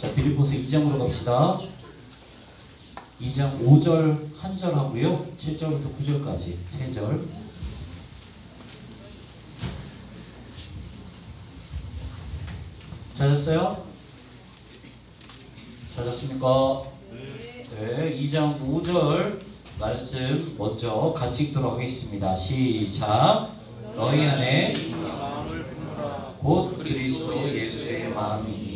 자, 빌립보서 2장으로 갑시다. 2장 5절 한 절 하고요. 7절부터 9절까지 3절. 찾았어요? 찾았습니까? 네, 2장 5절 말씀 먼저 같이 읽도록 하겠습니다. 시작. 너희 안에 곧 그리스도 예수의 마음이니.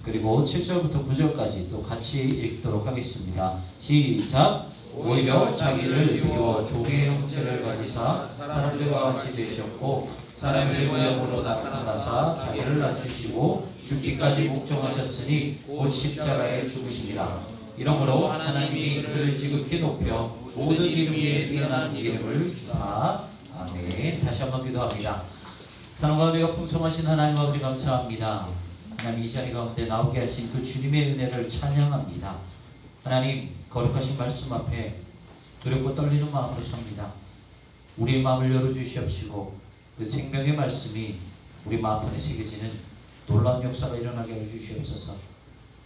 그리고 7절부터 9절까지 또 같이 읽도록 하겠습니다. 시작. 오히려 자기를 비워 종의 형체를 가지사 사람들과 같이 되셨고 사람의 모양으로 나타나사 자기를 낮추시고 죽기까지 복종하셨으니 곧 십자가에 죽으시니라. 이러므로 하나님이 그를 지극히 높여 모든 이름 위에 뛰어난 이름을 주사. 아멘. 다시 한번 기도합니다. 사랑과 은혜가 풍성하신 하나님 아버지 감사합니다. 하나님 이 자리 가운데 나오게 하신 그 주님의 은혜를 찬양합니다. 하나님 거룩하신 말씀 앞에 두렵고 떨리는 마음으로 섭니다. 우리의 마음을 열어주시옵시고 그 생명의 말씀이 우리 마음판에 새겨지는 놀라운 역사가 일어나게 해주시옵소서.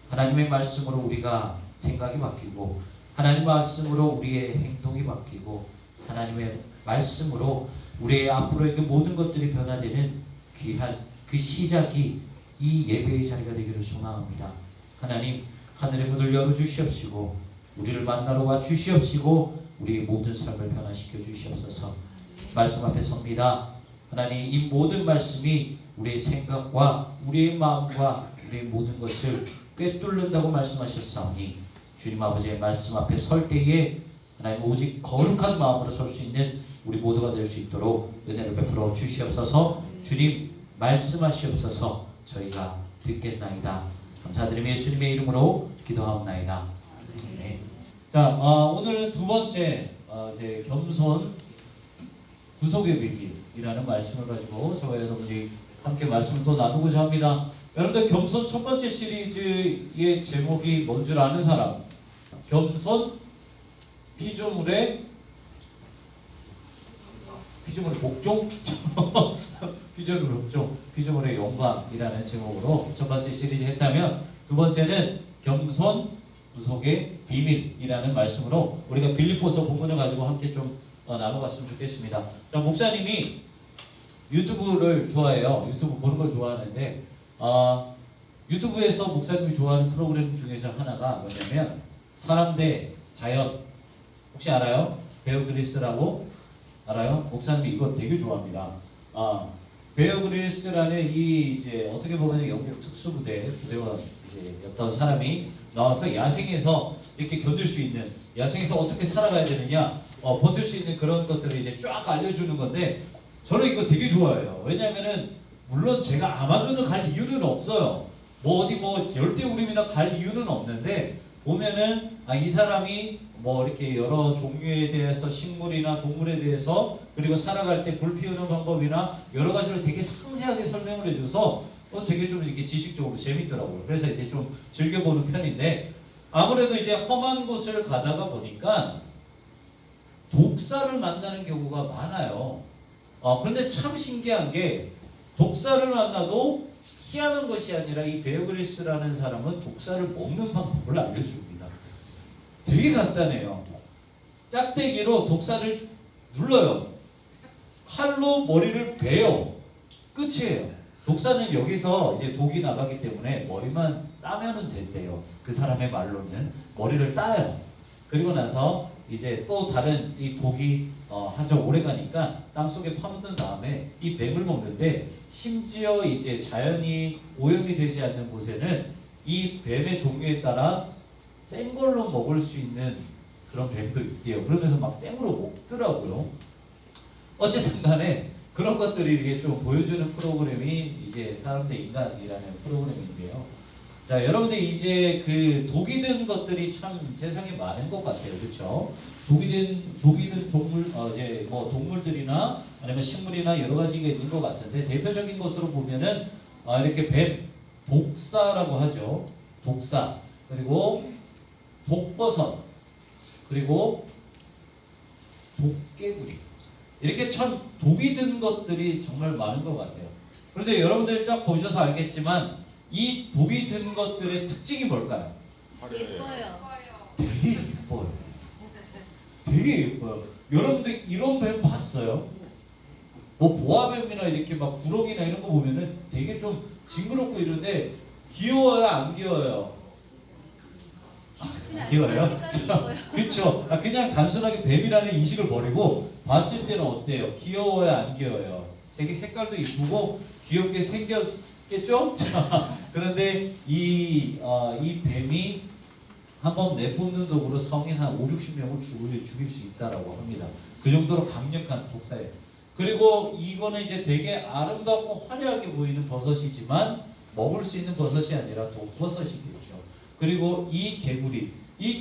하나님의 말씀으로 우리가 생각이 바뀌고 하나님의 말씀으로 우리의 행동이 바뀌고 하나님의 말씀으로 우리의 앞으로의 그 모든 것들이 변화되는 귀한 그 시작이 이 예배의 자리가 되기를 소망합니다. 하나님 하늘의 문을 열어주시옵시고 우리를 만나러 와 주시옵시고 우리의 모든 삶을 변화시켜 주시옵소서. 말씀 앞에 섭니다. 하나님 이 모든 말씀이 우리의 생각과 우리의 마음과 우리의 모든 것을 꿰뚫는다고 말씀하셨사오니 주님 아버지의 말씀 앞에 설 때에 하나님 오직 거룩한 마음으로 설 수 있는 우리 모두가 될 수 있도록 은혜를 베풀어 주시옵소서. 주님 말씀하시옵소서. 저희가 듣겠나이다. 감사드리며 예수님의 이름으로 기도하옵나이다. 네. 자, 오늘은 두 번째 이제 겸손 구속의 비밀이라는 말씀을 가지고 저와 여러분이 함께 말씀을 또 나누고자 합니다. 여러분들 겸손 첫 번째 시리즈의 제목이 뭔 줄 아는 사람? 겸손 피조물의 복종? 피조물의 복종, 피조물의 영광이라는 제목으로 첫 번째 시리즈 했다면 두 번째는 겸손 구속의 비밀이라는 말씀으로 우리가 빌립보서 본문을 가지고 함께 좀 나눠갔으면 좋겠습니다. 자, 목사님이 유튜브를 좋아해요. 유튜브 보는 걸 좋아하는데 유튜브에서 목사님이 좋아하는 프로그램 중에서 하나가 뭐냐면 사람 대 자연. 혹시 알아요? 베어 그릴스라고 알아요? 목사님이 이거 되게 좋아합니다. 베어 그릴스라는 이 이제 어떻게 보면 영국 특수부대 부대원 이제 어떤 사람이 나와서 야생에서 이렇게 견딜 수 있는, 야생에서 어떻게 살아가야 되느냐, 버틸 수 있는 그런 것들을 이제 쫙 알려주는 건데 저는 이거 되게 좋아해요. 왜냐면은 물론 제가 아마존을 갈 이유는 없어요. 뭐 어디 뭐 열대우림이나 갈 이유는 없는데 보면은 이 사람이 뭐 이렇게 여러 종류에 대해서 식물이나 동물에 대해서 그리고 살아갈 때 불 피우는 방법이나 여러 가지를 되게 상세하게 설명을 해줘서 되게 좀 이렇게 지식적으로 재밌더라고요. 그래서 이제 좀 즐겨보는 편인데 아무래도 이제 험한 곳을 가다가 보니까 독사를 만나는 경우가 많아요. 그런데 참 신기한 게 독사를 만나도 피하는 것이 아니라 이 베어 그릴스라는 사람은 독사를 먹는 방법을 알려줍니다. 되게 간단해요. 짝대기로 독사를 눌러요. 칼로 머리를 베요. 끝이에요. 독사는 여기서 이제 독이 나가기 때문에 머리만 따면은 된대요. 그 사람의 말로는 머리를 따요. 그리고 나서 이제 또 다른 이 독이 아주 오래 가니까 땅속에 파묻은 다음에 이 뱀을 먹는데 심지어 이제 자연이 오염이 되지 않는 곳에는 이 뱀의 종류에 따라 생 걸로 먹을 수 있는 그런 뱀도 있대요. 그러면서 막 생으로 먹더라고요. 어쨌든 간에 그런 것들이 이렇게 좀 보여주는 프로그램이 이제 사람 대 인간이라는 프로그램인데요. 자, 여러분들 이제 그 독이 든 것들이 참 세상에 많은 것 같아요. 그렇죠? 독이 든 동물, 이제 뭐 동물들이나 아니면 식물이나 여러 가지가 있는 것 같은데 대표적인 것으로 보면은 이렇게 뱀, 독사라고 하죠. 독사, 그리고 독버섯, 그리고 독개구리. 이렇게 참 독이 든 것들이 정말 많은 것 같아요. 그런데 여러분들 쫙 보셔서 알겠지만 이 독이 든 것들의 특징이 뭘까요? 예뻐요. 되게 예뻐요. 되게 예뻐요. 여러분들 이런 뱀 봤어요? 뭐 보아뱀이나 이렇게 막 구렁이나 이런 거 보면은 되게 좀 징그럽고 이런데 귀여워요, 안 귀여워요? 안 귀여워요? 그렇죠. 그냥 단순하게 뱀이라는 인식을 버리고 봤을 때는 어때요? 귀여워요, 안 귀여워요? 되게 색깔도 이쁘고 귀엽게 생겼겠죠? 자, 그런데 이 뱀이 한번 내뿜는 독으로 성인 한 5, 60명을 죽일 수 있다라고 합니다. 그 정도로 강력한 독사예요. 그리고 이거는 이제 되게 아름답고 화려하게 보이는 버섯이지만 먹을 수 있는 버섯이 아니라 독버섯이겠죠. 그리고 이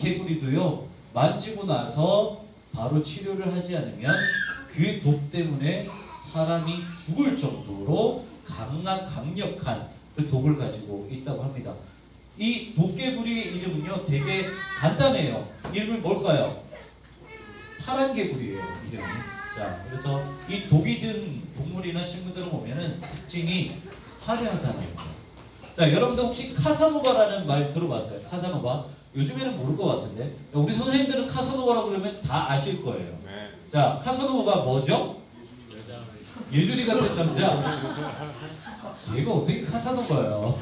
개구리도요, 만지고 나서 바로 치료를 하지 않으면 그 독 때문에 사람이 죽을 정도로 강력한 그 독을 가지고 있다고 합니다. 이 도깨구리의 이름은요 되게 간단해요. 이름이 뭘까요? 파란 개구리예요, 이름이. 자, 그래서 이 독이 든 동물이나 식물들을 보면은 특징이 화려하다는 거예요. 자, 여러분들 혹시 카사노바라는 말 들어봤어요? 카사노바? 요즘에는 모를 것 같은데 우리 선생님들은 카사노바라고 그러면 다 아실 거예요. 네. 자, 카사노바가 뭐죠? 예주리 같은 남자. 얘가 어떻게 카사노바예요?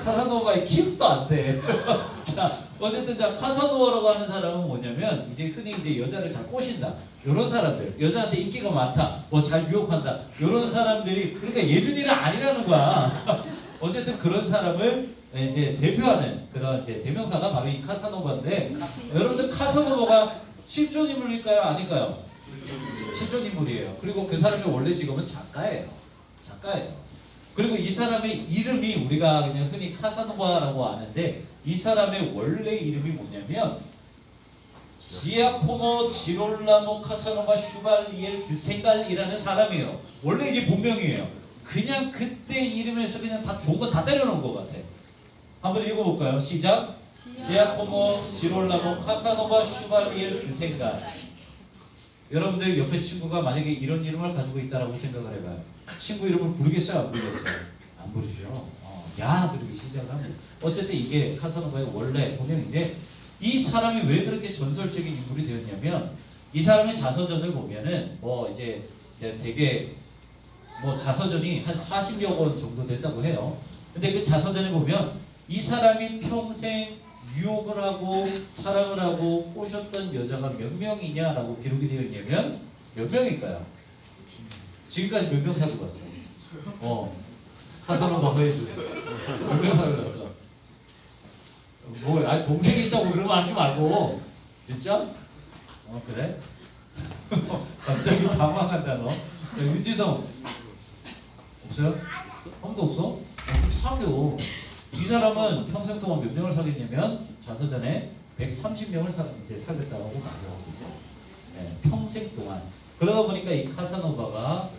카사노바의 키도 안 돼. 자, 어쨌든 자 카사노바라고 하는 사람은 뭐냐면 이제 흔히 이제 여자를 잘 꼬신다. 이런 사람들, 여자한테 인기가 많다, 뭐 잘 유혹한다. 이런 사람들이 그러니까 예준이는 아니라는 거야. 어쨌든 그런 사람을 이제 대표하는 그런 이제 대명사가 바로 이 카사노바인데 여러분들 카사노바가 실존 인물일까요? 아닐까요? 실존 인물이에요. 그리고 그 사람의 원래 직업은 작가예요. 그리고 이 사람의 이름이 우리가 그냥 흔히 카사노바라고 아는데 이 사람의 원래 이름이 뭐냐면 지아코모 지롤라모 카사노바 슈발리엘 드생갈이라는 사람이에요. 원래 이게 본명이에요. 그냥 그때 이름에서 그냥 다 좋은 거 다 때려놓은 것 같아. 한번 읽어볼까요? 시작. 지아코모 지롤라모 카사노바 슈발리엘 드생갈. 여러분들 옆에 친구가 만약에 이런 이름을 가지고 있다라고 생각을 해봐요. 친구 이름을 부르겠어요? 안 부르겠어요? 안 부르죠. 야 그렇게 시작을 합니다. 어쨌든 이게 카사노바의 원래 본명인데 이 사람이 왜 그렇게 전설적인 인물이 되었냐면 이 사람의 자서전을 보면은 뭐 이제 되게 뭐 자서전이 한 40여 권 정도 된다고 해요. 근데 그 자서전에 보면 이 사람이 평생 유혹을 하고 사랑을 하고 꼬셨던 여자가 몇 명이냐라고 기록이 되어 있냐면 몇 명일까요? 지금까지 몇 명 사귀어봤어요? 카사노바 허해주 몇 명 사귀어봤어? 뭐, 아니 동생이 있다고 그러면 하지 말고 진짜? 그래? 갑자기 당황한다 너. 자, 윤지성 없어요? 아무도 없어? 사귀어. 이 사람은 평생 동안 몇 명을 사귀었냐면 자서전에 130명을 이제 사귀었다고 말하고 있어요. 네, 평생 동안. 그러다 보니까 이 카사노바가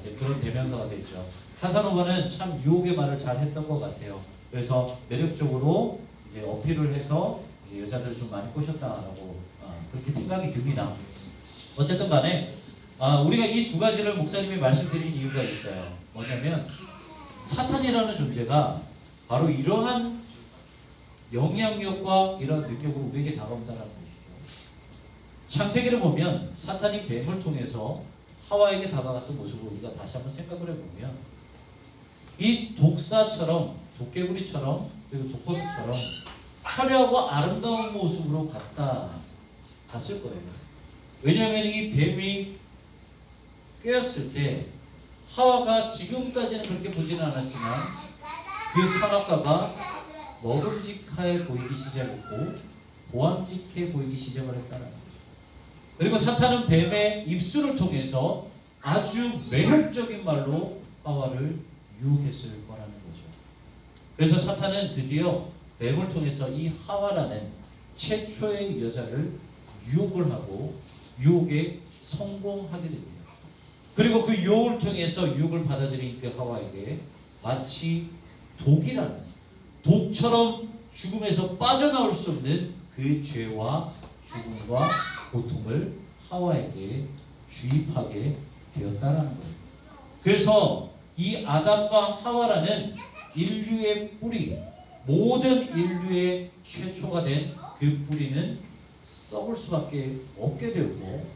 이제 그런 대명사가 됐죠. 카사노바는 참 유혹의 말을 잘 했던 것 같아요. 그래서 매력적으로 이제 어필을 해서 이제 여자들을 좀 많이 꼬셨다라고 그렇게 생각이 듭니다. 어쨌든 간에 우리가 이 두 가지를 목사님이 말씀드린 이유가 있어요. 뭐냐면 사탄이라는 존재가 바로 이러한 영향력과 이런 능력으로 우리에게 다가온다는 것이죠. 창세기를 보면 사탄이 뱀을 통해서 하와에게 다가갔던 모습을 우리가 다시 한번 생각을 해보면 이 독사처럼 도깨구리처럼 그리고 독버섯처럼 화려하고 아름다운 모습으로 갔을 거예요. 왜냐하면 이 뱀이 꿰었을 때 하와가 지금까지는 그렇게 보지는 않았지만 그 선악과가 먹음직해 보이기 시작했고 보암직해 보이기 시작을 했다는 거죠. 그리고 사탄은 뱀의 입술을 통해서 아주 매력적인 말로 하와를 유혹했을 거라는 거죠. 그래서 사탄은 드디어 뱀을 통해서 이 하와라는 최초의 여자를 유혹을 하고 유혹에 성공하게 됩니다. 그리고 그 유혹을 통해서 유혹을 받아들인 그 하와에게 마치 독처럼 죽음에서 빠져나올 수 없는 그 죄와 죽음과 고통을 하와에게 주입하게 되었다는 거예요. 그래서 이 아담과 하와라는 인류의 뿌리, 모든 인류의 최초가 된 그 뿌리는 썩을 수밖에 없게 되고,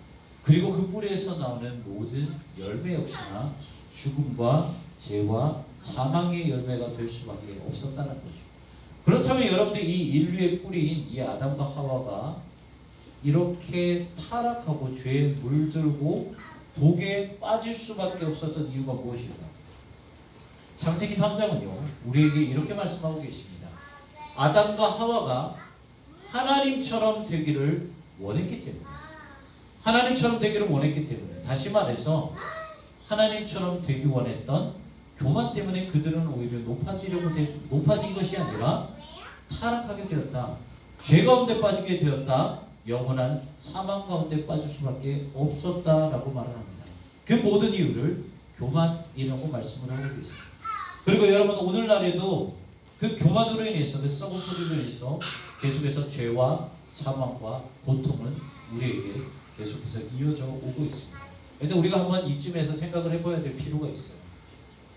그리고 그 뿌리에서 나오는 모든 열매 역시나 죽음과 죄와 사망의 열매가 될 수밖에 없었다는 거죠. 그렇다면 여러분들 이 인류의 뿌리인 이 아담과 하와가 이렇게 타락하고 죄에 물들고 독에 빠질 수밖에 없었던 이유가 무엇일까? 창세기 3장은요 우리에게 이렇게 말씀하고 계십니다. 아담과 하와가 하나님처럼 되기를 원했기 때문에, 하나님처럼 되기를 원했기 때문에, 다시 말해서 하나님처럼 되기 원했던 교만 때문에 그들은 오히려 높아진 것이 아니라 타락하게 되었다. 죄 가운데 빠지게 되었다. 영원한 사망 가운데 빠질 수밖에 없었다라고 말을 합니다. 그 모든 이유를 교만이라고 말씀을 하고 계십니다. 그리고 여러분 오늘날에도 그 교만으로 인해서, 그 썩은 뿌리로 인해서 계속해서 죄와 사망과 고통은 우리에게 계속해서 이어져 오고 있습니다. 그런데 우리가 한번 이쯤에서 생각을 해봐야 될 필요가 있어요.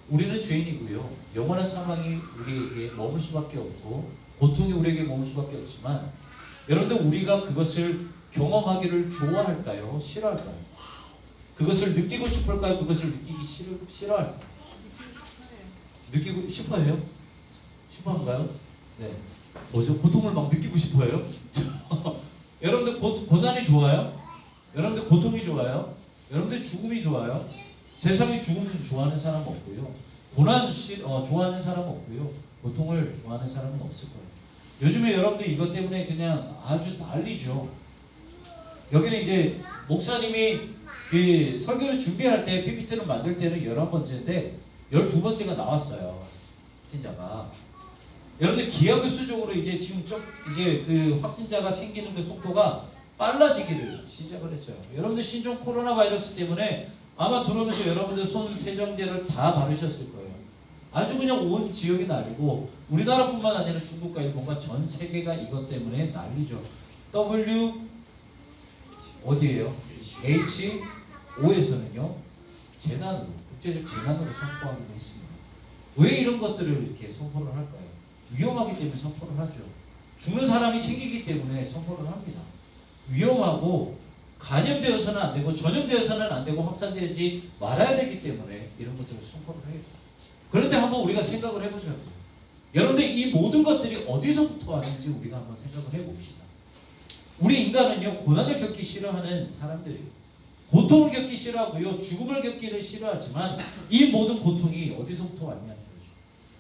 우리는 죄인이고요. 영원한 사망이 우리에게 머물 수밖에 없고 고통이 우리에게 머물 수밖에 없지만, 여러분들 우리가 그것을 경험하기를 좋아할까요? 싫어할까요? 그것을 느끼고 싶을까요? 그것을 느끼기 싫어할까요? 느끼고 싶어요? 싶어한가요? 네. 뭐죠? 고통을 막 느끼고 싶어요? 여러분들 고난이 좋아요? 여러분들 고통이 좋아요? 여러분들 죽음이 좋아요? 세상에 죽음 좋아하는 사람 없고요. 고난 좋아하는 사람 없고요. 고통을 좋아하는 사람은 없을 거예요. 요즘에 여러분들 이것 때문에 그냥 아주 난리죠. 여기는 이제 목사님이 그 설교를 준비할 때 PPT를 만들 때는 11번째인데 12번째가 나왔어요. 확진자가. 여러분들 기하급수적으로 이제 지금 좀 이제 그 확진자가 생기는 그 속도가 빨라지기를 시작을 했어요. 여러분들 신종 코로나 바이러스 때문에 아마 들어오면서 여러분들 손 세정제를 다 바르셨을 거예요. 아주 그냥 온 지역이 난리고, 우리나라뿐만 아니라 중국과 일본과 전 세계가 이것 때문에 난리죠. W 어디예요? HO에서는요 재난으로, 국제적 재난으로 선포하고 있습니다. 왜 이런 것들을 이렇게 선포를 할까요? 위험하기 때문에 선포를 하죠. 죽는 사람이 생기기 때문에 선포를 합니다. 위험하고 감염되어서는 안 되고 전염되어서는 안 되고 확산되지 말아야 되기 때문에 이런 것들을 선포를 해요. 그런데 한번 우리가 생각을 해보자고요. 여러분들 이 모든 것들이 어디서부터 왔는지 우리가 한번 생각을 해봅시다. 우리 인간은요 고난을 겪기 싫어하는 사람들이에요. 고통을 겪기 싫어하고요 죽음을 겪기를 싫어하지만 이 모든 고통이 어디서부터 왔냐는 거죠.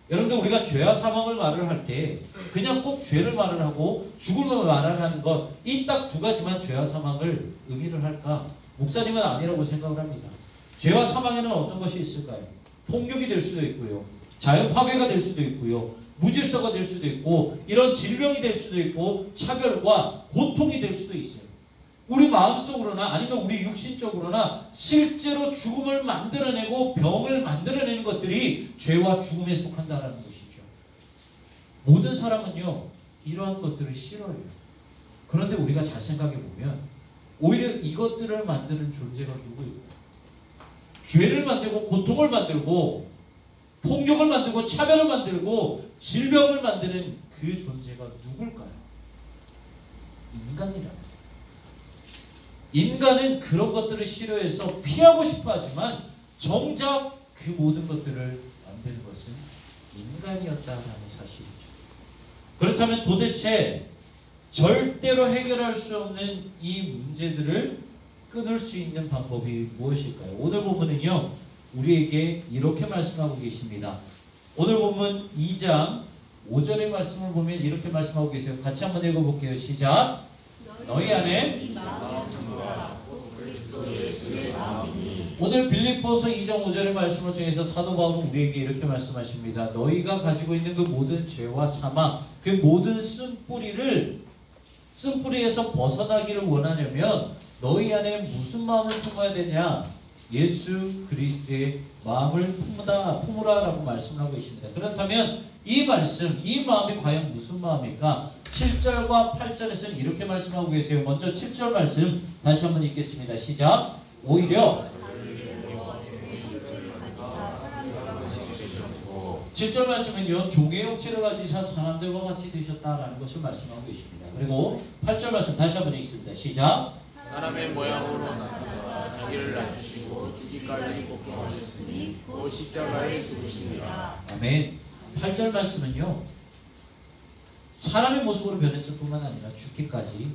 여러분들 우리가 죄와 사망을 말을 할 때 그냥 꼭 죄를 말을 하고 죽음을 말을 하는 것, 이 딱 두 가지만 죄와 사망을 의미를 할까? 목사님은 아니라고 생각을 합니다. 죄와 사망에는 어떤 것이 있을까요? 폭력이 될 수도 있고요, 자연 파괴가 될 수도 있고요, 무질서가 될 수도 있고, 이런 질병이 될 수도 있고, 차별과 고통이 될 수도 있어요. 우리 마음속으로나 아니면 우리 육신적으로나 실제로 죽음을 만들어내고 병을 만들어내는 것들이 죄와 죽음에 속한다는 것이죠. 모든 사람은요 이러한 것들을 싫어해요. 그런데 우리가 잘 생각해 보면 오히려 이것들을 만드는 존재가 누구일까요? 죄를 만들고 고통을 만들고 폭력을 만들고 차별을 만들고 질병을 만드는 그 존재가 누굴까요? 인간이라는 거예요. 인간은 그런 것들을 싫어해서 피하고 싶어 하지만 정작 그 모든 것들을 만드는 것은 인간이었다는 사실이죠. 그렇다면 도대체 절대로 해결할 수 없는 이 문제들을 끊을 수 있는 방법이 무엇일까요? 오늘 본문은요 우리에게 이렇게 말씀하고 계십니다. 오늘 본문 2장 5절의 말씀을 보면 이렇게 말씀하고 계세요. 같이 한번 읽어볼게요. 시작. 너희 안에 오늘 빌립보서 2장 5절의 말씀을 통해서 사도 바울은 우리에게 이렇게 말씀하십니다. 너희가 가지고 있는 그 모든 죄와 사망, 그 모든 쓴뿌리에서 벗어나기를 원하려면 너희 안에 무슨 마음을 품어야 되냐? 예수 그리스도의 마음을 품으라라고 말씀하고 계십니다. 그렇다면 이 말씀, 이 마음이 과연 무슨 마음일까? 7절과 8절에서는 이렇게 말씀하고 계세요. 먼저 7절 말씀 다시 한번 읽겠습니다. 시작. 오히려 7절 말씀은요, 종의 형체를 가지사 사람들과 같이 되셨다라는 것을 말씀하고 계십니다. 그리고 8절 말씀 다시 한번 읽습니다. 시작. 사람의 모양으로 나타나 자기를 낮추시고 죽기까지 복종하셨으니 곧 십자가에 죽으시니라. 아멘. 8절 말씀은요, 사람의 모습으로 변했을 뿐만 아니라 죽기까지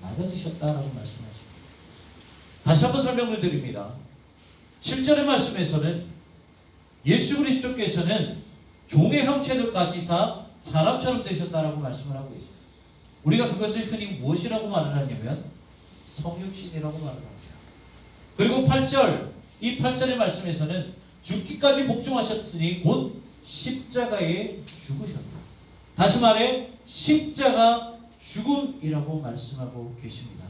낮아지셨다라고 말씀하십니다. 다시 한번 설명을 드립니다. 7절의 말씀에서는 예수 그리스도께서는 종의 형체를 가지사 사람처럼 되셨다라고 말씀을 하고 계십니다. 우리가 그것을 흔히 무엇이라고 말을 하냐면 성육신이라고 말을 합니다. 그리고 8절, 이 8절의 말씀에서는 죽기까지 복종하셨으니 곧 십자가에 죽으셨다. 다시 말해 십자가 죽음이라고 말씀하고 계십니다.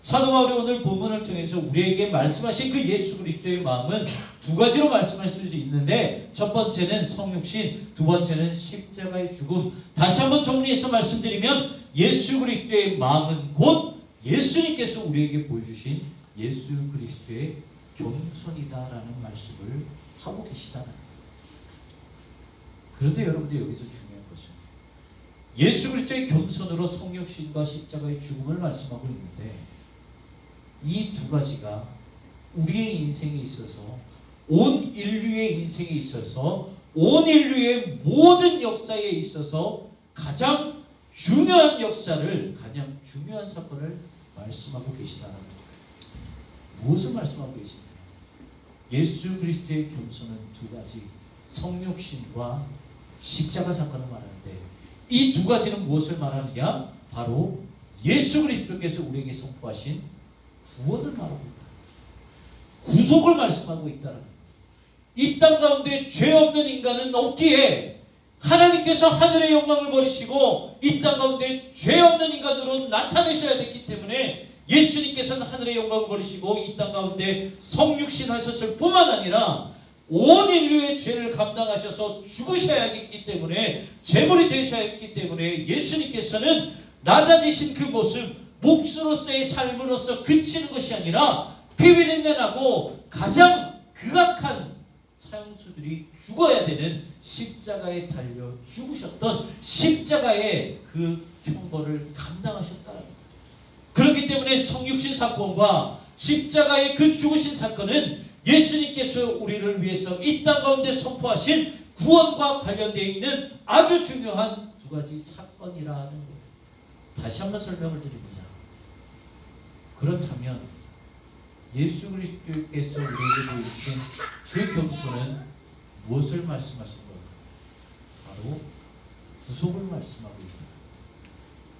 사도 바울이 오늘 본문을 통해서 우리에게 말씀하신 그 예수 그리스도의 마음은 두 가지로 말씀할 수 있는데, 첫 번째는 성육신, 두 번째는 십자가의 죽음. 다시 한번 정리해서 말씀드리면 예수 그리스도의 마음은 곧 예수님께서 우리에게 보여주신 예수 그리스도의 겸손이다라는 말씀을 하고 계시다는 거예요. 그런데 여러분들 여기서 중요한 것은 예수 그리스도의 겸손으로 성육신과 십자가의 죽음을 말씀하고 있는데, 이 두 가지가 우리의 인생에 있어서, 온 인류의 인생에 있어서, 온 인류의 모든 역사에 있어서 가장 중요한 역사를, 가장 중요한 사건을 말씀하고 계시다는 거예요. 무엇을 말씀하고 계시나요? 예수 그리스도의 겸손은 두 가지, 성육신과 십자가 사건을 말하는데, 이 두 가지는 무엇을 말하느냐? 바로 예수 그리스도께서 우리에게 선포하신 구원을 말하고 있다. 구속을 말씀하고 있다는 거예요. 이 땅 가운데 죄 없는 인간은 없기에 하나님께서 하늘의 영광을 버리시고 이 땅 가운데 죄 없는 인간으로 나타내셔야 됐기 때문에 예수님께서는 하늘의 영광을 버리시고 이 땅 가운데 성육신 하셨을 뿐만 아니라 온 인류의 죄를 감당하셔서 죽으셔야 했기 때문에, 제물이 되셔야 했기 때문에 예수님께서는 낮아지신 그 모습, 몫으로서의 삶으로서 그치는 것이 아니라 피비린내 나고 가장 극악한 사형수들이 죽어야 되는 십자가에 달려 죽으셨던 십자가의 그 형벌을 감당하셨다는 거예요. 그렇기 때문에 성육신 사건과 십자가의 그 죽으신 사건은 예수님께서 우리를 위해서 이 땅 가운데 선포하신 구원과 관련되어 있는 아주 중요한 두 가지 사건이라는 거예요. 다시 한번 설명을 드립니다. 그렇다면 예수 그리스도께서 우리에게 보여주신 그 겸손은 무엇을 말씀하신 걸까요? 바로 구속을 말씀하고 있다.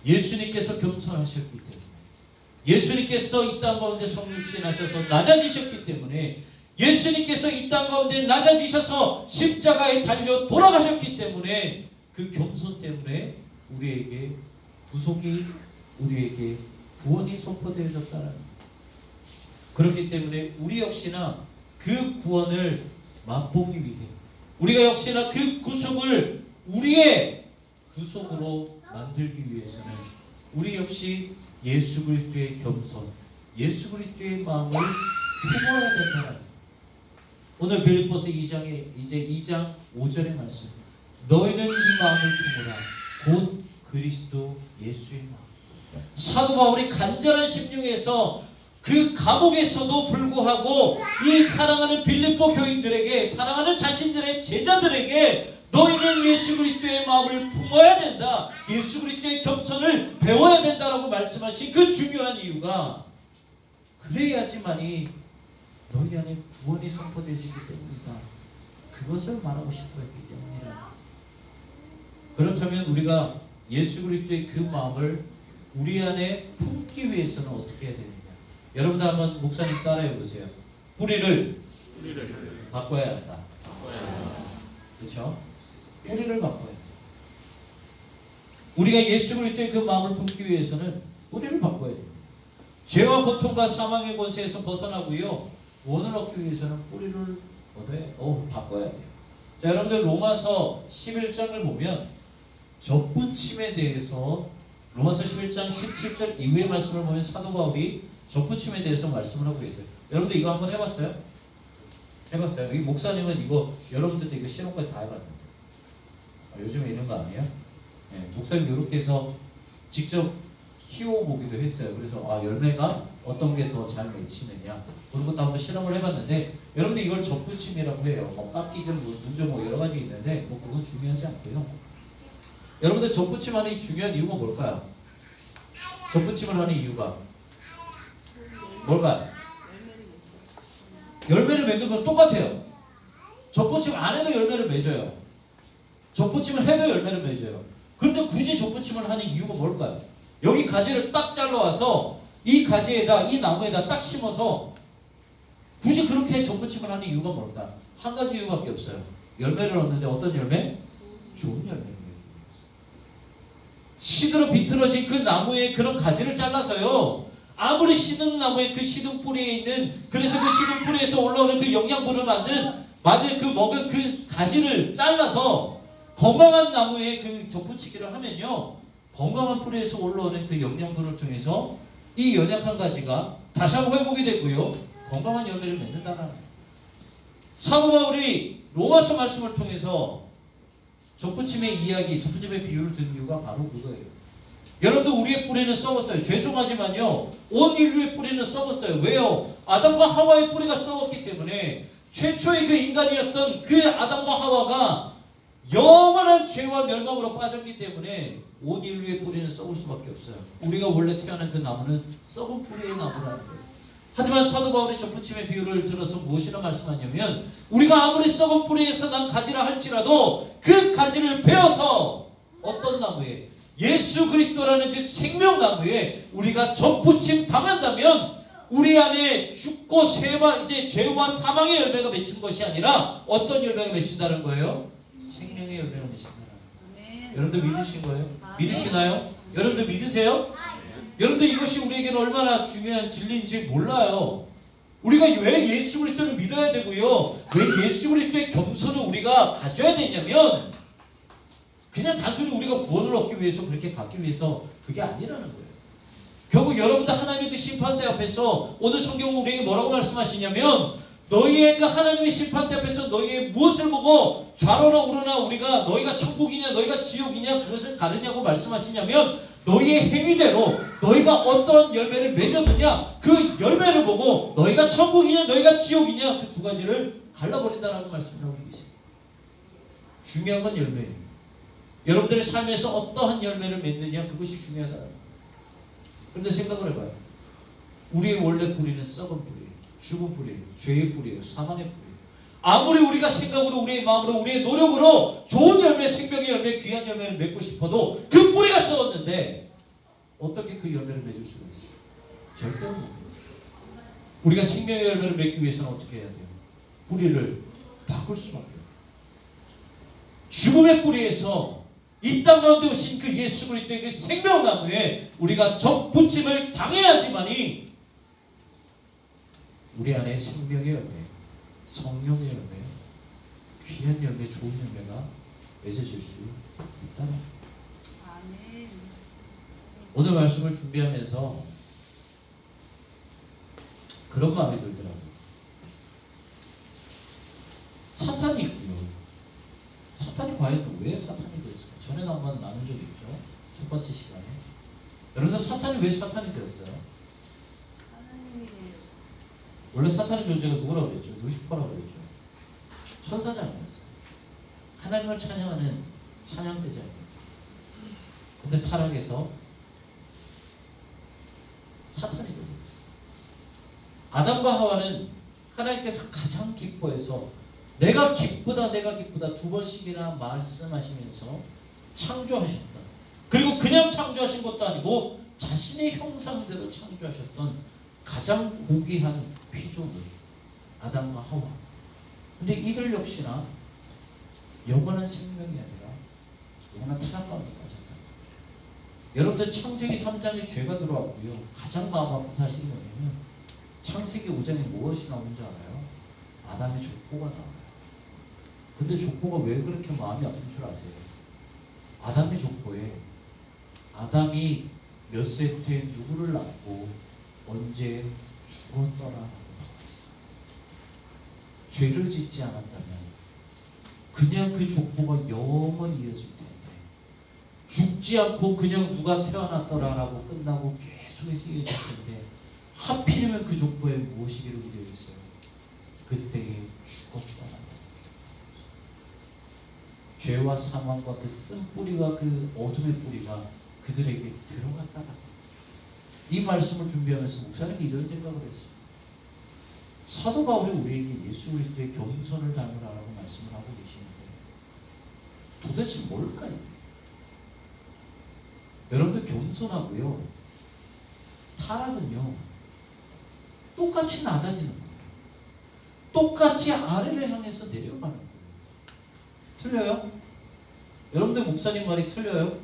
예수님께서 겸손하셨기 때문에, 예수님께서 이 땅 가운데 성육신하셔서 낮아지셨기 때문에, 예수님께서 이 땅 가운데 낮아지셔서 십자가에 달려 돌아가셨기 때문에, 그 겸손 때문에 우리에게 구속이, 우리에게 구원이 선포되어졌다는 거예요. 그렇기 때문에 우리 역시나 그 구원을 맛보기 위해, 우리가 역시나 그 구속을 우리의 구속으로 만들기 위해서는 우리 역시 예수 그리스도의 겸손, 예수 그리스도의 마음을 품어야 된다는 거예요. 오늘 빌립보서 2장에 이제 2장 5절의 말씀, 너희는 이 마음을 품으라, 곧 그리스도 예수의 마음. 사도 바울이 간절한 심령에서 그 감옥에서도 불구하고 이 사랑하는 빌립보 교인들에게, 사랑하는 자신들의 제자들에게 너희는 예수 그리스도의 마음을 품어야 된다, 예수 그리스도의 겸손을 배워야 된다라고 말씀하신 그 중요한 이유가, 그래야지만이 너희 안에 구원이 선포되지기 때문이다. 그것을 말하고 싶어 했기 때문이라. 그렇다면 우리가 예수 그리스도의 그 마음을 우리 안에 품기 위해서는 어떻게 해야 되느냐? 여러분도 한번 목사님 따라해 보세요. 뿌리를 바꿔야 한다. 그렇죠? 뿌리를 바꿔야 한다. 우리가 예수 그리스도의 그 마음을 품기 위해서는 뿌리를 바꿔야 됩니다. 죄와 고통과 사망의 권세에서 벗어나고요, 구원을 얻기 위해서는 뿌리를 바꿔야 돼요. 자, 여러분들 로마서 11장을 보면 접붙임에 대해서, 로마서 11장 17절 이후의 말씀을 보면 사도 바울이 접붙임에 대해서 말씀을 하고 있어요. 여러분들 이거 한번 해봤어요? 해봤어요? 이 목사님은 이거 여러분들도 이거 실험까지 다 해봤는데, 요즘에 이런 거 아니에요? 목사님 이렇게 해서 직접 키워보기도 했어요. 그래서 열매가 어떤 게 더 잘 맺히느냐 그런 것도 한번 실험을 해봤는데, 여러분들 이걸 접붙임이라고 해요. 뭐 깎기점, 문점 뭐 여러 가지 있는데 뭐 그건 중요하지 않고요. 여러분들 접붙임하는 중요한 이유가 뭘까요? 접붙임을 하는 이유가 뭘까요? 열매를 맺는 건 똑같아요. 접붙임 안 해도 열매를 맺어요. 접붙임을 해도 열매를 맺어요. 그런데 굳이 접붙임을 하는 이유가 뭘까요? 여기 가지를 딱 잘라와서 이 가지에다, 이 나무에다 딱 심어서 굳이 그렇게 접붙임을 하는 이유가 뭘까? 한 가지 이유밖에 없어요. 열매를 얻는데 어떤 열매? 좋은 열매를 맺는 거예요. 시들어 비틀어진 그 나무의 그런 가지를 잘라서요, 아무리 시든 나무의 그 시든 뿌리에 있는, 그래서 그 시든 뿌리에서 올라오는 그 영양분을 먹은 그 가지를 잘라서 건강한 나무에 그 접붙이기를 하면요, 건강한 뿌리에서 올라오는 그 영양분을 통해서 이 연약한 가지가 다시 한번 회복이 되고요, 건강한 열매를 맺는다는 거예요. 사도 바울이 로마서 말씀을 통해서 접붙임의 이야기, 접붙임의 비유를 든 이유가 바로 그거예요. 여러분들, 우리의 뿌리는 썩었어요. 죄송하지만요, 온 인류의 뿌리는 썩었어요. 왜요? 아담과 하와의 뿌리가 썩었기 때문에, 최초의 그 인간이었던 그 아담과 하와가 영원한 죄와 멸망으로 빠졌기 때문에 온 인류의 뿌리는 썩을 수밖에 없어요. 우리가 원래 태어난 그 나무는 썩은 뿌리의 나무라는 거예요. 하지만 사도 바울이 접붙임의 비유를 들어서 무엇이라 말씀하냐면, 우리가 아무리 썩은 뿌리에서 난 가지라 할지라도 그 가지를 베어서 어떤 나무에, 예수 그리스도라는 그 생명나무에 우리가 접붙임 당한다면 우리 안에 죽고 이제 죄와 사망의 열매가 맺힌 것이 아니라 어떤 열매가 맺힌다는 거예요? 생명의 열매가 맺힌다는 거예요. 여러분들 믿으신 거예요? 믿으시나요? 여러분들 믿으세요? 여러분들, 이것이 우리에게는 얼마나 중요한 진리인지 몰라요. 우리가 왜 예수 그리스도를 믿어야 되고요, 왜 예수 그리스도의 겸손을 우리가 가져야 되냐면, 그냥 단순히 우리가 구원을 얻기 위해서, 그렇게 갖기 위해서, 그게 아니라는 거예요. 결국 여러분들 하나님의 그 심판대 앞에서 오늘 성경은 우리에게 뭐라고 말씀하시냐면, 너희의 그 하나님의 심판대 앞에서 너희의 무엇을 보고 좌로나 우로나 우리가 너희가 천국이냐 너희가 지옥이냐 그것을 가르냐고 말씀하시냐면, 너희의 행위대로 너희가 어떤 열매를 맺었느냐 그 열매를 보고 너희가 천국이냐 너희가 지옥이냐 그 두 가지를 갈라버린다는 말씀을 하고 계십니다. 중요한 건 열매예요. 여러분들의 삶에서 어떠한 열매를 맺느냐, 그것이 중요하다. 그런데 생각을 해봐요. 우리의 원래 뿌리는 썩은 뿌리예요. 죽은 뿌리예요. 죄의 뿌리예요. 사망의 뿌리예요. 아무리 우리가 생각으로, 우리의 마음으로, 우리의 노력으로 좋은 열매, 생명의 열매, 귀한 열매를 맺고 싶어도 그 뿌리가 썩었는데 어떻게 그 열매를 맺을 수가 있어요? 절대로 못 맺어요. 우리가 생명의 열매를 맺기 위해서는 어떻게 해야 돼요? 뿌리를 바꿀 수밖에 없어요. 죽음의 뿌리에서 이 땅 가운데 오신 그 예수 그리스도의 그 생명나무에 우리가 접붙임을 당해야지만이 우리 안에 생명의 열매, 성령의 열매, 귀한 열매, 좋은 열매가 맺어질 수 있다는 거예요. 아멘. 오늘 말씀을 준비하면서 그런 마음이 들더라고요. 사탄이 있고요. 사탄이 과연 또 왜 사탄이 되었을까? 전에 한번 나눈 적 있죠. 첫 번째 시간에. 여러분들, 사탄이 왜 사탄이 되었어요? 하나님이 원래 사탄의 존재가 누구라고 그랬죠? 루시퍼라고 그랬죠. 천사장이었어요. 하나님을 찬양하는 찬양대장이었어요. 근데 타락해서 사탄이 되었어요. 아담과 하와는 하나님께서 가장 기뻐해서 내가 기쁘다 두 번씩이나 말씀하시면서 창조하셨다. 그리고 그냥 창조하신 것도 아니고 자신의 형상대로 창조하셨던 가장 고귀한 피조물 아담과 하와. 근데 이들 역시나 영원한 생명이 아니라 영원한 타락 가운데 빠졌다. 여러분들, 창세기 3장에 죄가 들어왔고요, 가장 마음 아픈 사실이 뭐냐면 창세기 5장에 무엇이 나온 줄 알아요? 아담의 족보가 나와요. 근데 족보가 왜 그렇게 마음이 아픈 줄 아세요? 아담의 족보에 아담이 몇 세 때 누구를 낳고 언제 죽었더라. 죄를 짓지 않았다면 그냥 그 족보가 영원히 이어질 텐데 죽지 않고 그냥 누가 태어났더라라고 끝나고 계속해서 이어질 텐데 하필이면 그 족보에 무엇이 기록이 되어 있어요? 그때에 죽었더라. 죄와 사망과 그 쓴뿌리와 그 어둠의 뿌리가 그들에게 들어갔다가 이 말씀을 준비하면서 목사님이 이런 생각을 했어요. 사도 바울이 우리에게 예수 그리스도의 겸손을 닮으라라고 말씀을 하고 계시는데 도대체 뭘까요? 여러분들 겸손하고요 타락은요 똑같이 낮아지는 거예요. 똑같이 아래를 향해서 내려가는 거예요. 틀려요? 여러분들 목사님 말이 틀려요?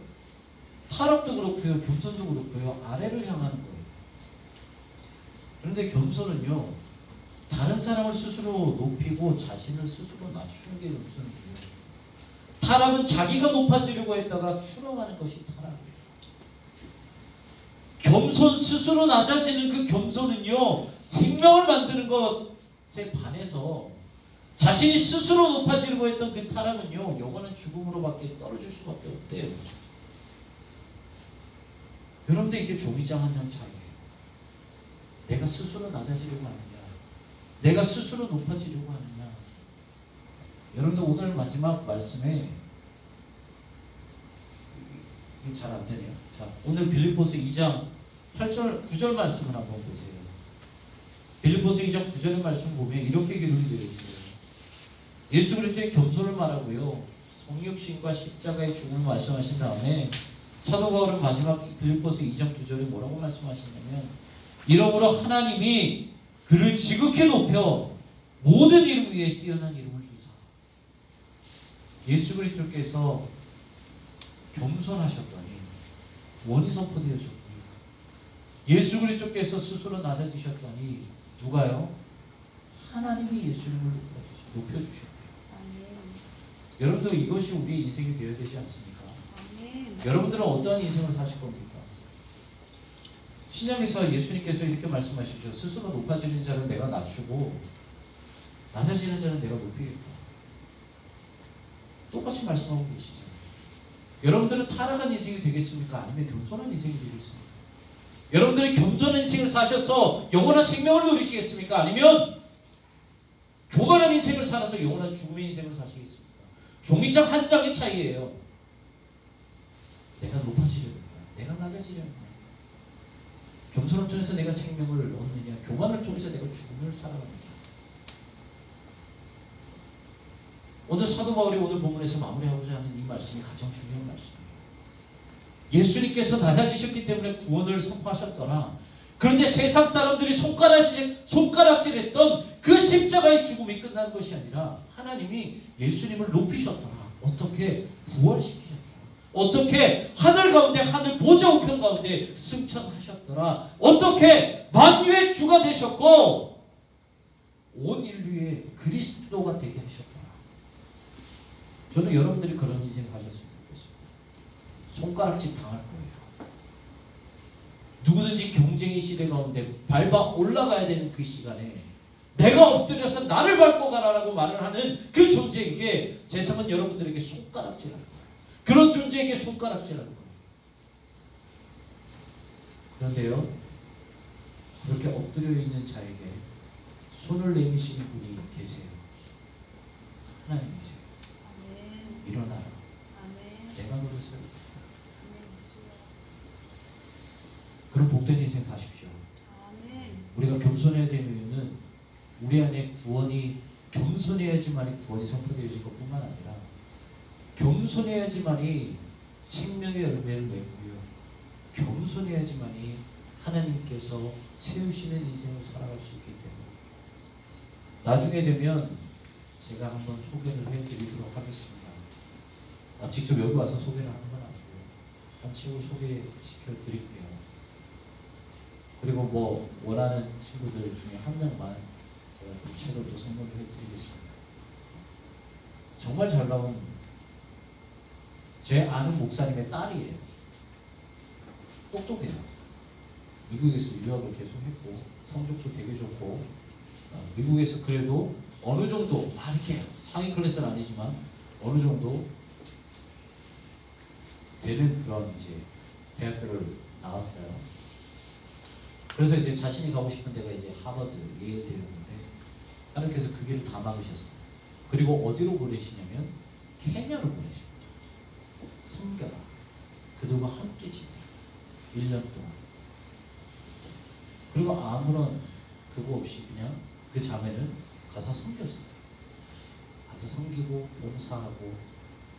타락도 그렇고요 겸손도 그렇고요 아래를 향하는 거예요. 그런데 겸손은요 다른 사람을 스스로 높이고 자신을 스스로 낮추는 게 겸손이에요. 타락은 자기가 높아지려고 했다가 추락하는 것이 타락이에요. 겸손 스스로 낮아지는 그 겸손은요 생명을 만드는 것에 반해서 자신이 스스로 높아지려고 했던 그 타락은요 영원한 죽음으로밖에 떨어질 수밖에 없대요. 여러분들 이게 종이장 한 장 차이예요. 내가 스스로 낮아지려고 하느냐 내가 스스로 높아지려고 하느냐. 여러분들 오늘 마지막 말씀에 이게 잘 안 되네요. 자, 오늘 빌립보서 2장 8절 9절 말씀을 한번 보세요. 빌립보서 2장 9절의 말씀 보면 이렇게 기록이 되어 있어요. 예수 그리스도의 겸손을 말하고요. 성육신과 십자가의 죽음을 말씀하신 다음에 사도 바울은 마지막 빌립보서 2장 9절에 뭐라고 말씀하시냐면 이러므로 하나님이 그를 지극히 높여 모든 이름 위에 뛰어난 이름을 주사. 예수 그리스도께서 겸손하셨더니 구원이 선포되어졌고요. 예수 그리스도께서 스스로 낮아지셨더니 누가요? 하나님이 예수님을 높여주셨대요. 여러분들 이것이 우리의 인생이 되어야 되지 않습니까? 아멘. 여러분들은 어떠한 인생을 사실 겁니까? 신약에서 예수님께서 이렇게 말씀하시죠. 스스로 높아지는 자는 내가 낮추고 낮아지는 자는 내가 높이겠다. 똑같이 말씀하고 계시죠. 여러분들은 타락한 인생이 되겠습니까? 아니면 겸손한 인생이 되겠습니까? 여러분들이 겸손한 인생을 사셔서 영원한 생명을 누리시겠습니까? 아니면 교만한 인생을 살아서 영원한 죽음의 인생을 사시겠습니까? 종이장 한 장의 차이예요. 내가 높아지려는 거야. 내가 낮아지려는 거야. 겸손을 통해서 내가 생명을 얻느냐, 교만을 통해서 내가 죽음을 살아가느냐. 오늘 사도 바울이 오늘 본문에서 마무리하고자 하는 이 말씀이 가장 중요한 말씀이에요. 예수님께서 낮아지셨기 때문에 구원을 선포하셨더라. 그런데 세상 사람들이 손가락질했던 그 십자가의 죽음이 끝난 것이 아니라 하나님이 예수님을 높이셨더라. 어떻게? 부활시키셨더라. 어떻게? 하늘 가운데 하늘 보좌 우편 가운데 승천하셨더라. 어떻게? 만유의 주가 되셨고 온 인류의 그리스도가 되게 하셨더라. 저는 여러분들이 그런 인생 사셨으면 좋겠습니다. 손가락질 당할 거예요. 누구든지 경쟁의 시대 가운데 밟아 올라가야 되는 그 시간에 내가 엎드려서 나를 밟고 가라라고 말을 하는 그 존재에게 세상은 여러분들에게 손가락질하는 거예요. 그런 존재에게 손가락질하는 거예요. 그런데요, 그렇게 엎드려 있는 자에게 손을 내미시는 분이 계세요. 하나님이세요. 아멘. 일어나라. 아멘. 내가 너를 세웠다. 아멘. 그런 복된 인생 사십시오. 아멘. 우리가 겸손해야 되는 이유는 우리 안에 구원이 겸손해야지만이 구원이 선포되어질 것뿐만 아니라 겸손해야지만이 생명의 열매를 맺고요. 겸손해야지만이 하나님께서 세우시는 인생을 살아갈 수 있기 때문에 나중에 되면 제가 한번 소개를 해드리도록 하겠습니다. 직접 여기 와서 소개를 하는 건 아니고요. 한 친구 소개시켜 드릴게요. 그리고 뭐 원하는 친구들 중에 한 명만 제가 좀 책을 또 선물을 해드리겠습니다. 정말 잘 나온 제 아는 목사님의 딸이에요. 똑똑해요. 미국에서 유학을 계속 했고 성적도 되게 좋고 미국에서 그래도 어느 정도 이렇게 상위 클래스는 아니지만 어느 정도 되는 그런 이제 대학교를 나왔어요. 그래서 이제 자신이 가고 싶은 데가 이제 하버드, 예일대였는데 하나님께서 그 길을 다 막으셨어요. 그리고 어디로 보내시냐면 케냐로 보내십니다. 섬겨라. 그들과 함께 지내라. 1년 동안. 그리고 아무런 그거 없이 그냥 그 자매는 가서 섬겼어요. 가서 섬기고 봉사하고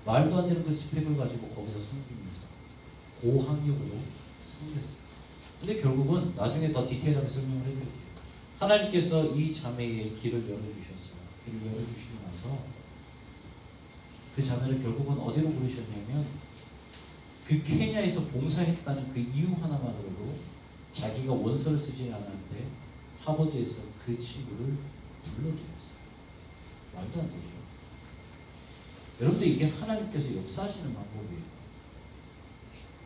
말도 안 되는 그 스펙을 가지고 거기서 섬기면서 고학력으로 섬겼어요. 근데 결국은 나중에 더 디테일하게 설명을 해드릴게요. 하나님께서 이 자매의 길을 열어주셨어요. 길을 열어주시고 나서 그 자매를 결국은 어디로 부르셨냐면 그 케냐에서 봉사했다는 그 이유 하나만으로도 자기가 원서를 쓰지 않았는데 하버드에서 그 친구를 불러들였어요. 말도 안 되죠. 여러분들 이게 하나님께서 역사하시는 방법이에요.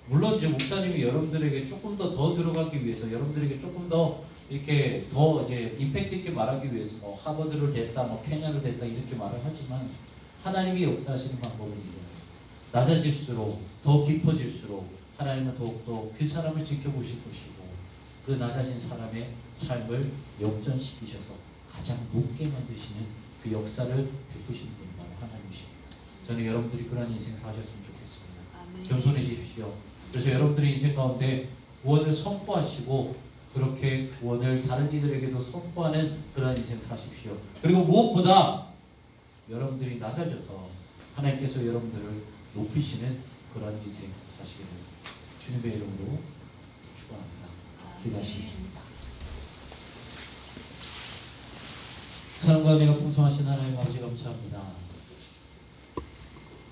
물론 이제 목사님이 여러분들에게 조금 더 들어가기 위해서 여러분들에게 조금 더 이렇게 더 이제 임팩트 있게 말하기 위해서 뭐 하버드를 됐다, 뭐 케냐를 됐다 이렇게 말을 하지만 하나님이 역사하시는 방법은 이거예요. 낮아질수록 더 깊어질수록 하나님은 더욱더 그 사람을 지켜보실 것이고 그 낮아진 사람의 삶을 역전시키셔서 가장 높게 만드시는 그 역사를 베푸시는 분이 바로 하나님이십니다. 저는 여러분들이 그런 인생 사셨으면 좋겠습니다. 아멘. 겸손해지십시오. 그래서 여러분들의 인생 가운데 구원을 선포하시고 그렇게 구원을 다른 이들에게도 선포하는 그런 인생 사십시오. 그리고 무엇보다 여러분들이 낮아져서 하나님께서 여러분들을 높이시는 그런 인생 사시기를 주님의 이름으로 축원합니다. 기도하시겠습니다. 사랑과 은혜가 풍성하신 하나님 아버지 감사합니다.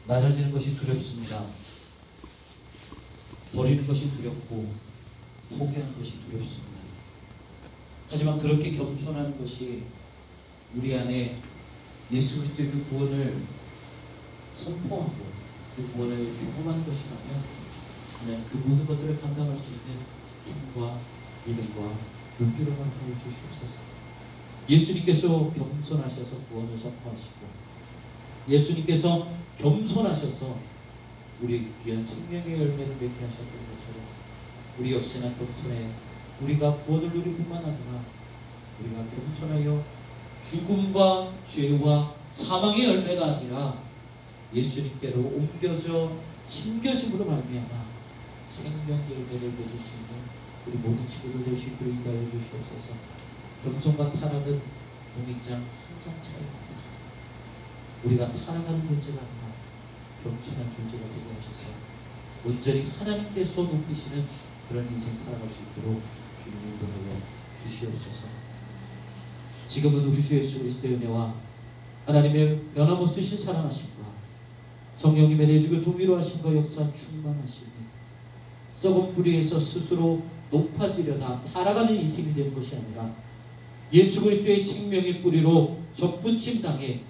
낮아지는 것이 두렵습니다. 버리는 것이 두렵고 포기하는 것이 두렵습니다. 하지만 그렇게 겸손하는 것이 우리 안에 예수 그리스도의 그 구원을 선포하고 그 구원을 경험하는 것이라면 하나님 그 모든 것들을 감당할 수 있는 힘과 믿음과 용기를 허락하여 주시옵소서. 예수님께서 겸손하셔서 구원을 선포하시고 예수님께서 겸손하셔서 우리 귀한 생명의 열매를 맺게 하셨던 것처럼 우리 역시나 겸손해 우리가 구원을 누릴 뿐만 아니라 우리가 겸손하여 죽음과 죄와 사망의 열매가 아니라 예수님께로 옮겨져 힘겨짐으로 말미암아 생명의 열매를 맺을 수 있는 우리 모든 친구들 될 수 있도록 인도하여 주시옵소서. 겸손과 타락은 종이장 한 장 차이입니다. 우리가 타락하는 존재가 아니라 겸손한 존재가 되게 하셔서 온전히 하나님께서 높이시는 그런 인생 살아갈 수 있도록 주님 인도하여 주시옵소서. 지금은 우리 주 예수 그리스도의 은혜와 하나님의 변함없으신 사랑하심과 성령님의 내주를 동위로 하심과 역사 충만하심이 썩은 뿌리에서 스스로 높아지려다 타락하는 인생이 되는 것이 아니라 예수 그리스도의 생명의 뿌리로 접붙임 당해